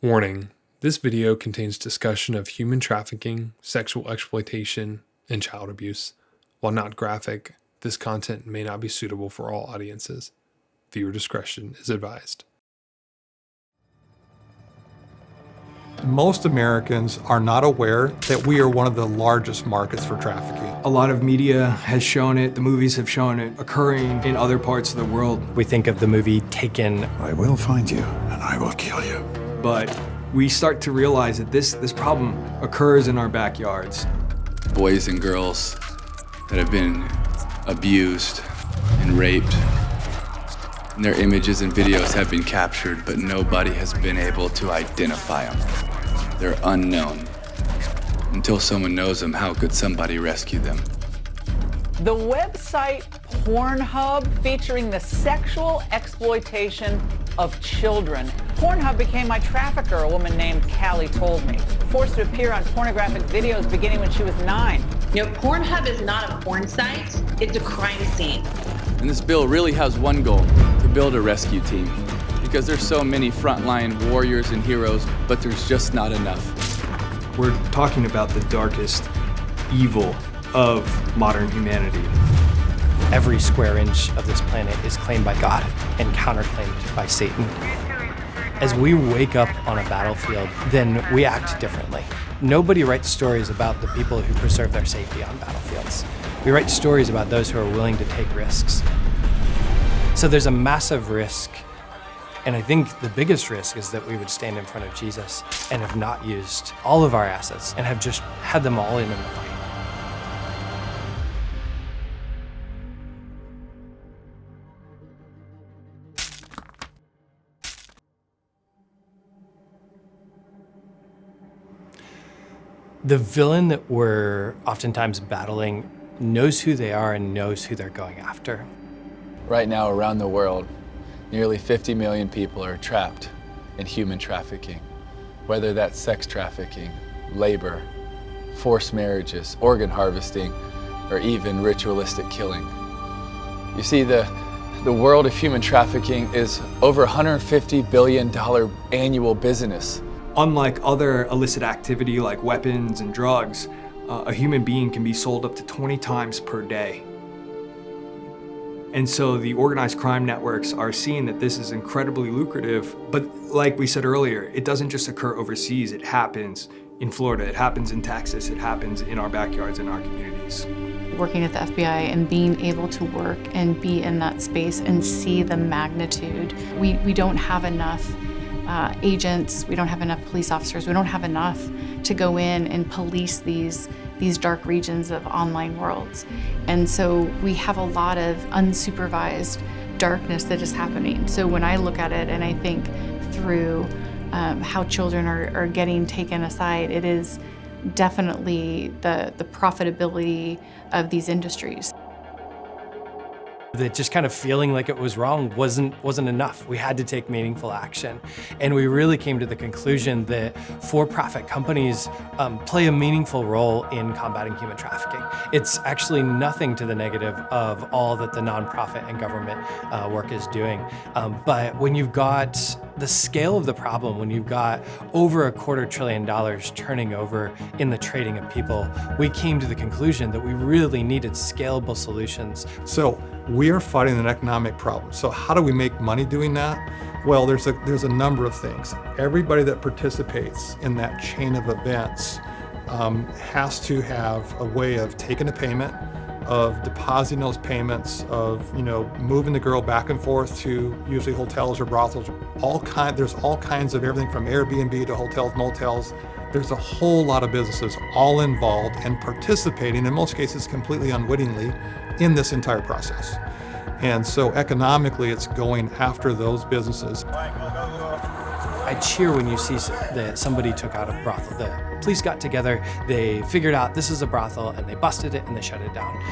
Warning: this video contains discussion of human trafficking, sexual exploitation, and child abuse. While not graphic, this content may not be suitable for all audiences. Viewer discretion is advised. Most Americans are not aware that we are one of the largest markets for trafficking. A lot of media has shown it, the movies have shown it occurring in other parts of the world. We think of the movie Taken. I will find you and I will kill you. But we start to realize that this problem occurs in our backyards. Boys and girls that have been abused and raped. And their images and videos have been captured, but nobody has been able to identify them. They're unknown. Until someone knows them, how could somebody rescue them? The website Pornhub, featuring the sexual exploitation of children. Pornhub became my trafficker, a woman named Callie told me. Forced to appear on pornographic videos beginning when she was 9. You know, Pornhub is not a porn site, it's a crime scene. And this bill really has one goal: to build a rescue team. Because there's so many frontline warriors and heroes, but there's just not enough. We're talking about the darkest evil of modern humanity. Every square inch of this planet is claimed by God and counterclaimed by Satan. As we wake up on a battlefield, then we act differently. Nobody writes stories about the people who preserve their safety on battlefields. We write stories about those who are willing to take risks. So there's a massive risk, and I think the biggest risk is that we would stand in front of Jesus and have not used all of our assets and have just had them all in the fight. The villain that we're oftentimes battling knows who they are and knows who they're going after. Right now, around the world, nearly 50 million people are trapped in human trafficking, whether that's sex trafficking, labor, forced marriages, organ harvesting, or even ritualistic killing. You see, the world of human trafficking is over $150 billion annual business. Unlike other illicit activity like weapons and drugs, a human being can be sold up to 20 times per day. And so the organized crime networks are seeing that this is incredibly lucrative, but like we said earlier, it doesn't just occur overseas, it happens in Florida, it happens in Texas, it happens in our backyards, in our communities. Working at the FBI and being able to work and be in that space and see the magnitude. We don't have enough agents, we don't have enough police officers, we don't have enough to go in and police these dark regions of online worlds. And so we have a lot of unsupervised darkness that is happening. So when I look at it and I think through how children are getting taken aside, it is definitely the profitability of these industries. That just kind of feeling like it was wrong wasn't enough. We had to take meaningful action. And we really came to the conclusion that for-profit companies play a meaningful role in combating human trafficking. It's actually nothing to the negative of all that the nonprofit and government work is doing. But when you've got the scale of the problem, when you've got over $250 billion turning over in the trading of people, we came to the conclusion that we really needed scalable solutions. So we are fighting an economic problem. So how do we make money doing that? Well, there's a number of things. Everybody that participates in that chain of events has to have a way of taking a payment, of depositing those payments, of moving the girl back and forth to usually hotels or brothels. There's all kinds of everything from Airbnb to hotels, motels. There's a whole lot of businesses all involved and participating, in most cases completely unwittingly, in this entire process. And so economically, it's going after those businesses. I cheer when you see that somebody took out a brothel. The police got together, they figured out this is a brothel, and they busted it and they shut it down.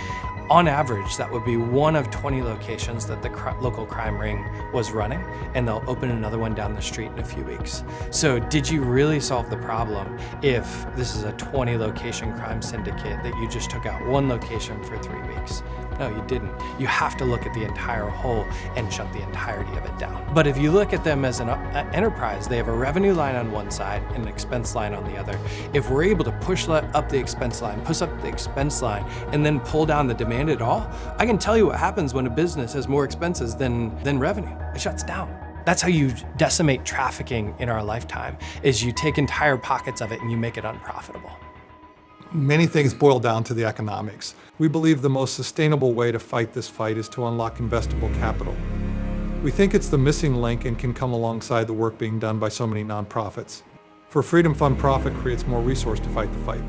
On average, that would be one of 20 locations that the local crime ring was running, and they'll open another one down the street in a few weeks. So did you really solve the problem if this is a 20 location crime syndicate that you just took out one location for 3 weeks? No, you didn't. You have to look at the entire whole and shut the entirety of it down. But if you look at them as an enterprise, they have a revenue line on one side and an expense line on the other. If we're able to push up the expense line, push up the expense line, and then pull down the demand at all, I can tell you what happens when a business has more expenses than revenue. It shuts down. That's how you decimate trafficking in our lifetime, is you take entire pockets of it and you make it unprofitable. Many things boil down to the economics. We believe the most sustainable way to fight this fight is to unlock investable capital. We think it's the missing link and can come alongside the work being done by so many nonprofits. For Freedom Fund Profit creates more resource to fight the fight.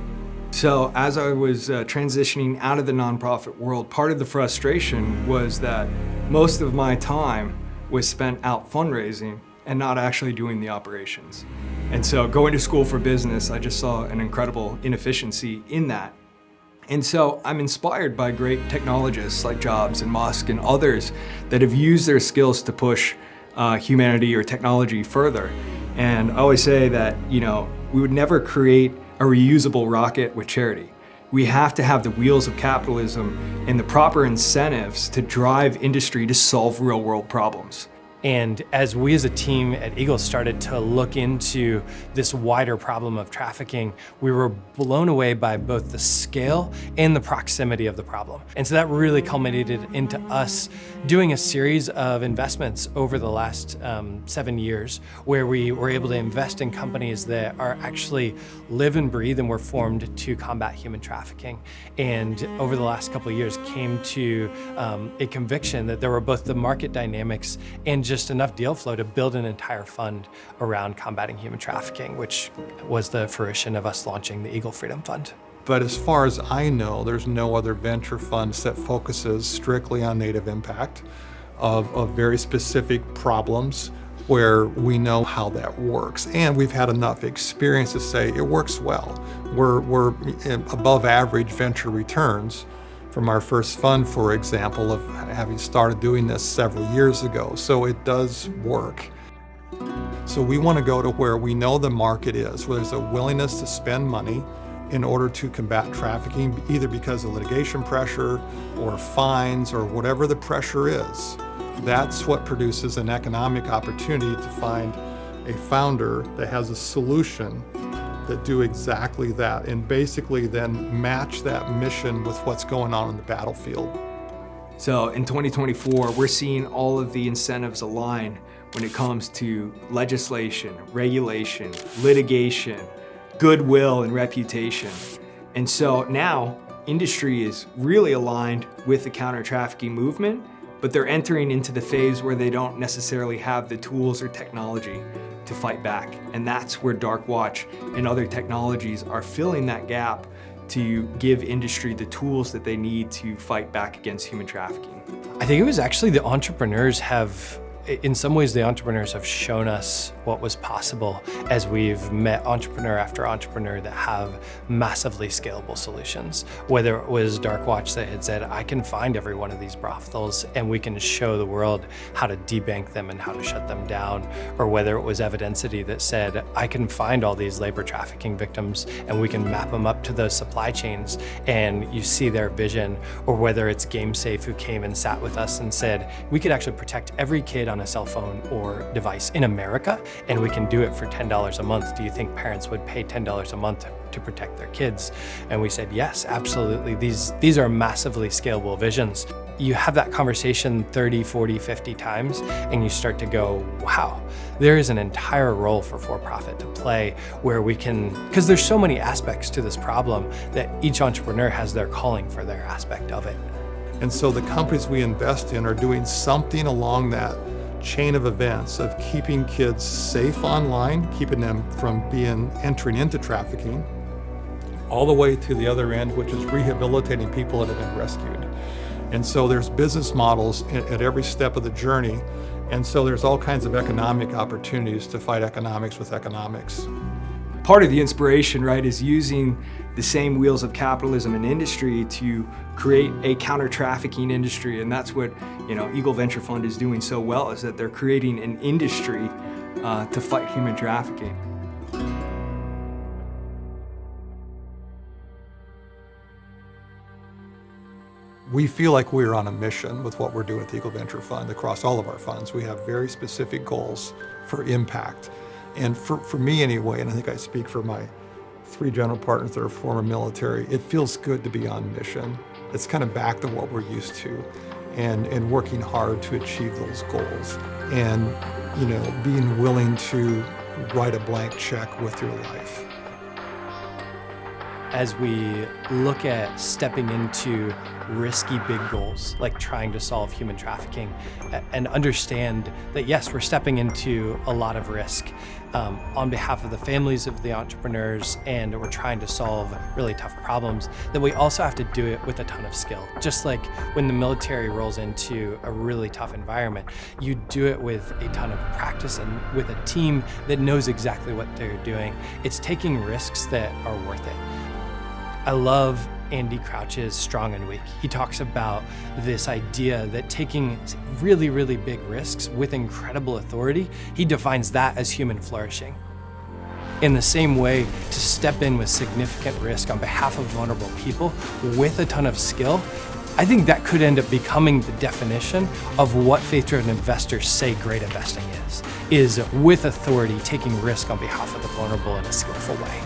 So as I was transitioning out of the nonprofit world, part of the frustration was that most of my time was spent out fundraising and not actually doing the operations. And so going to school for business, I just saw an incredible inefficiency in that. And so I'm inspired by great technologists like Jobs and Musk and others that have used their skills to push humanity or technology further. And I always say that, we would never create a reusable rocket with charity. We have to have the wheels of capitalism and the proper incentives to drive industry to solve real-world problems. And as we as a team at Eagle started to look into this wider problem of trafficking, we were blown away by both the scale and the proximity of the problem. And so that really culminated into us doing a series of investments over the last 7 years, where we were able to invest in companies that are actually live and breathe and were formed to combat human trafficking. And over the last couple of years came to a conviction that there were both the market dynamics and just enough deal flow to build an entire fund around combating human trafficking, which was the fruition of us launching the Eagle Freedom Fund. But as far as I know, there's no other venture fund that focuses strictly on native impact of very specific problems where we know how that works. And we've had enough experience to say it works well. We're above average venture returns from our first fund, for example, of having started doing this several years ago. So it does work. So we want to go to where we know the market is, where there's a willingness to spend money in order to combat trafficking, either because of litigation pressure or fines or whatever the pressure is. That's what produces an economic opportunity to find a founder that has a solution that do exactly that, and basically then match that mission with what's going on in the battlefield. So in 2024, we're seeing all of the incentives align when it comes to legislation, regulation, litigation, goodwill, and reputation. And so now industry is really aligned with the counter-trafficking movement, but they're entering into the phase where they don't necessarily have the tools or technology to fight back. And that's where Darkwatch and other technologies are filling that gap to give industry the tools that they need to fight back against human trafficking. I think it was actually the entrepreneurs have, in some ways, the entrepreneurs have shown us what was possible as we've met entrepreneur after entrepreneur that have massively scalable solutions. Whether it was Darkwatch that had said, I can find every one of these brothels and we can show the world how to debank them and how to shut them down, or whether it was Evidensity that said, I can find all these labor trafficking victims and we can map them up to those supply chains and you see their vision, or whether it's GameSafe who came and sat with us and said, we could actually protect every kid on a cell phone or device in America, and we can do it for $10 a month. Do you think parents would pay $10 a month to protect their kids? And we said, yes, absolutely. These are massively scalable visions. You have that conversation 30, 40, 50 times, and you start to go, wow, there is an entire role for profit to play where we can, because there's so many aspects to this problem that each entrepreneur has their calling for their aspect of it. And so the companies we invest in are doing something along that chain of events of keeping kids safe online, keeping them from entering into trafficking, all the way to the other end, which is rehabilitating people that have been rescued. And so there's business models at every step of the journey. And so there's all kinds of economic opportunities to fight economics with economics. Part of the inspiration, right, is using the same wheels of capitalism and industry to create a counter-trafficking industry. And that's what, Eagle Venture Fund is doing so well, is that they're creating an industry to fight human trafficking. We feel like we're on a mission with what we're doing at the Eagle Venture Fund across all of our funds. We have very specific goals for impact. And for me anyway, and I think I speak for my 3 general partners that are former military, it feels good to be on mission. It's kind of back to what we're used to, and working hard to achieve those goals. And, you know, being willing to write a blank check with your life. As we look at stepping into risky big goals, like trying to solve human trafficking, and understand that yes, we're stepping into a lot of risk on behalf of the families of the entrepreneurs, and we're trying to solve really tough problems, that we also have to do it with a ton of skill. Just like when the military rolls into a really tough environment, you do it with a ton of practice and with a team that knows exactly what they're doing. It's taking risks that are worth it. I love Andy Crouch's Strong and Weak. He talks about this idea that taking really, really big risks with incredible authority, he defines that as human flourishing. In the same way, to step in with significant risk on behalf of vulnerable people with a ton of skill, I think that could end up becoming the definition of what faith-driven investors say great investing is with authority, taking risk on behalf of the vulnerable in a skillful way.